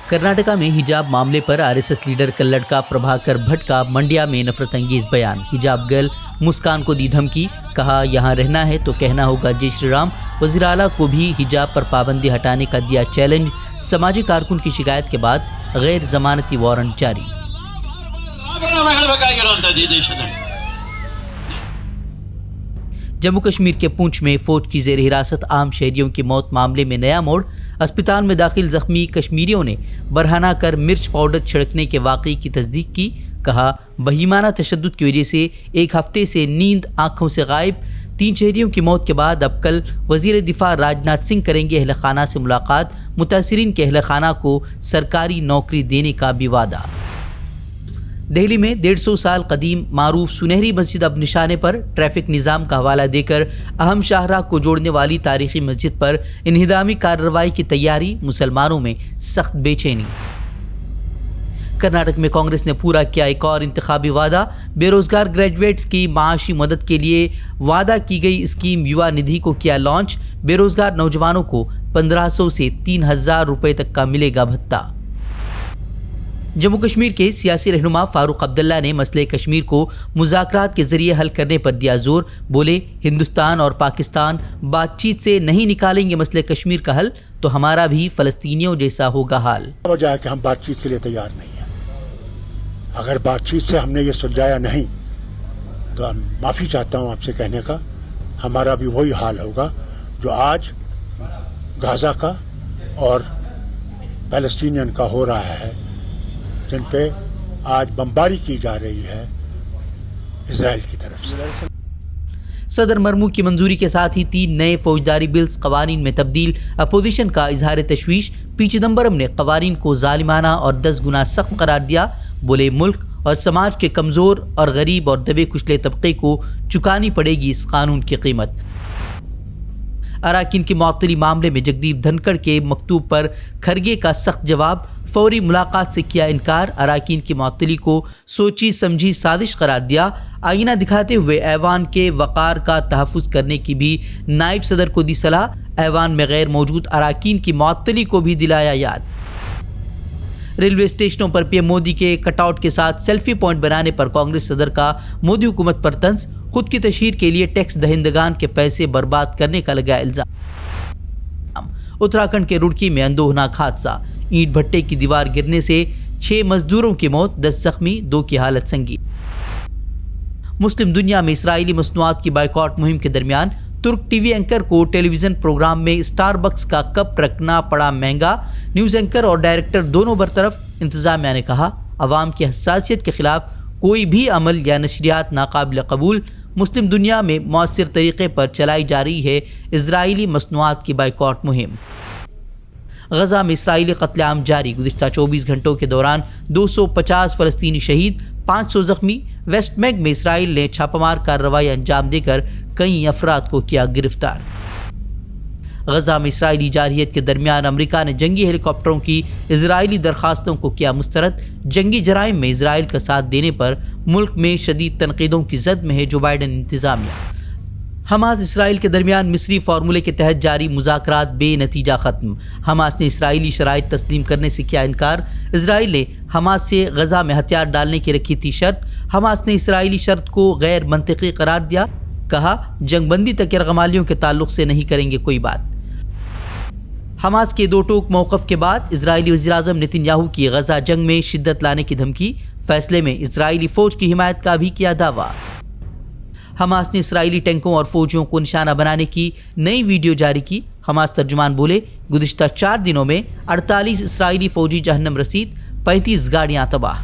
کرناٹکا میں حجاب معاملے پر RSS لیڈر کا لڑکا پربھاکر بھٹ کا منڈیا میں نفرت انگیز بیان. حجاب گرل مسکان کو دی دھمکی, کہا یہاں رہنا ہے تو کہنا ہوگا جے شری رام. وزیر اعلیٰ کو بھی حجاب پر پابندی ہٹانے کا دیا چیلنج. سماجی کارکن کی شکایت کے بعد غیر ضمانتی وارنٹ جاری. جموں کشمیر کے پونچھ میں فوج کی زیر حراست عام شہریوں کی موت معاملے میں نیا موڑ. اسپتال میں داخل زخمی کشمیریوں نے برہنہ کر مرچ پاؤڈر چھڑکنے کے واقعے کی تصدیق کی. کہا بہیمانہ تشدد کی وجہ سے ایک ہفتے سے نیند آنکھوں سے غائب. 3 شہریوں کی موت کے بعد اب کل وزیر دفاع راجناتھ سنگھ کریں گے اہل خانہ سے ملاقات. متاثرین کے اہل خانہ کو سرکاری نوکری دینے کا بھی وعدہ. دہلی میں 150 سال قدیم معروف سنہری مسجد اب نشانے پر. ٹریفک نظام کا حوالہ دے کر اہم شاہراہ کو جوڑنے والی تاریخی مسجد پر انہدامی کارروائی کی تیاری. مسلمانوں میں سخت بے چینی. کرناٹک میں کانگریس نے پورا کیا ایک اور انتخابی وعدہ. بے روزگار گریجویٹس کی معاشی مدد کے لیے وعدہ کی گئی اسکیم یووا ندھی کو کیا لانچ. بے روزگار نوجوانوں کو 1500 سے 3000 روپے تک کا ملے گا بھتہ. جموں کشمیر کے سیاسی رہنما فاروق عبداللہ نے مسئلہ کشمیر کو مذاکرات کے ذریعے حل کرنے پر دیا زور. بولے ہندوستان اور پاکستان بات چیت سے نہیں نکالیں گے مسئلہ کشمیر کا حل تو ہمارا بھی فلسطینیوں جیسا ہوگا حال. وجہ ہے کہ ہم بات چیت کے لیے تیار نہیں ہیں. اگر بات چیت سے ہم نے یہ سلجھایا نہیں تو معافی چاہتا ہوں آپ سے کہنے کا, ہمارا بھی وہی حال ہوگا جو آج غزہ کا اور فلسطینین کا ہو رہا ہے, جن پہ آج بمباری کی جا رہی ہے اسرائیل کی طرف سے. صدر مرمو کی منظوری کے ساتھ ہی 3 نئے فوجداری بلز قوانین میں تبدیل. اپوزیشن کا اظہار تشویش. پی چدمبرم نے قوانین کو ظالمانہ اور 10 گنا سخت قرار دیا. بولے ملک اور سماج کے کمزور اور غریب اور دبے کچلے طبقے کو چکانی پڑے گی اس قانون کی قیمت. اراکین کی معطلی معاملے میں جگدیپ دھنکڑ کے مکتوب پر کھرگے کا سخت جواب. فوری ملاقات سے کیا انکار. اراکین کی معطلی کو سوچی سمجھی سازش قرار دیا. آئینہ دکھاتے ہوئے ایوان کے وقار کا تحفظ کرنے کی بھی نائب صدر کو دی صلاح. ایوان میں غیر موجود اراکین کی معطلی کو بھی دلایا یاد. ریلوے اسٹیشنوں پر پی ایم مودی کے کٹ آؤٹ کے ساتھ سیلفی پوائنٹ بنانے پر کانگریس صدر کا مودی حکومت پر طنز. خود کی تشہیر کے لیے ٹیکس دہندگان کے پیسے برباد کرنے کا لگا الزام. اتراکھنڈ کے رڑکی میں اندوہناک حادثہ. اینٹ بھٹے کی دیوار گرنے سے 6 مزدوروں کی موت, 10 زخمی, 2 کی حالت سنگین. مسلم دنیا میں اسرائیلی مصنوعات کی بائیکاٹ مہم کے درمیان ترک ٹی وی اینکر کو ٹیلی ویژن پروگرام میں اسٹار بکس کا کپ رکھنا پڑا مہنگا. نیوز اینکر اور ڈائریکٹر دونوں برطرف. انتظامیہ نے کہا عوام کی حساسیت کے خلاف کوئی بھی عمل یا نشریات ناقابل قبول. مسلم دنیا میں مؤثر طریقے پر چلائی جا رہی ہے اسرائیلی مصنوعات کی بائیکاٹ مہم. غزہ میں اسرائیلی قتل عام جاری. گزشتہ 24 گھنٹوں کے دوران 250 فلسطینی شہید, 500 زخمی. ویسٹ بینک میں اسرائیل نے چھاپہ مار کارروائی انجام دے کر کئی افراد کو کیا گرفتار. غزہ میں اسرائیلی جارحیت کے درمیان امریکہ نے جنگی ہیلی کاپٹروں کی اسرائیلی درخواستوں کو کیا مسترد. جنگی جرائم میں اسرائیل کا ساتھ دینے پر ملک میں شدید تنقیدوں کی زد میں ہے جو بائیڈن انتظامیہ. حماس اسرائیل کے درمیان مصری فارمولے کے تحت جاری مذاکرات بے نتیجہ ختم. حماس نے اسرائیلی شرائط تسلیم کرنے سے کیا انکار. اسرائیل نے حماس سے غزہ میں ہتھیار ڈالنے کی رکھی تھی شرط. حماس نے اسرائیلی شرط کو غیر منطقی قرار دیا. کہا جنگ بندی تک یرغمالیوں کے تعلق سے نہیں کریں گے کوئی بات. حماس کے 2 ٹوک موقف کے بعد اسرائیلی وزیراعظم نتن یاہو کی غزہ جنگ میں شدت لانے کی دھمکی. فیصلے میں اسرائیلی فوج کی حمایت کا بھی کیا دعویٰ. حماس نے اسرائیلی ٹینکوں اور فوجیوں کو نشانہ بنانے کی نئی ویڈیو جاری کی. حماس ترجمان بولے گزشتہ 4 دنوں میں 48 اسرائیلی فوجی جہنم رسید, 35 گاڑیاں تباہ.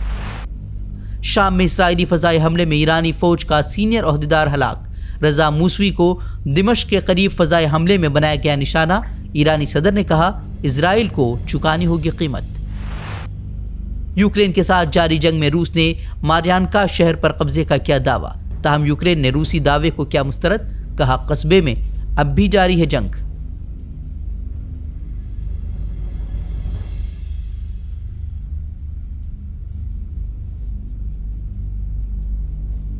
شام میں اسرائیلی فضائی حملے میں ایرانی فوج کا سینئر عہدیدار ہلاک. رضا موسوی کو دمشق کے قریب فضائی حملے میں بنایا گیا نشانہ. ایرانی صدر نے کہا اسرائیل کو چکانی ہوگی قیمت. یوکرین کے ساتھ جاری جنگ میں روس نے ماریانکا شہر پر قبضے کا کیا دعویٰ. تاہم یوکرین نے روسی دعوے کو کیا مسترد. کہا قصبے میں اب بھی جاری ہے جنگ.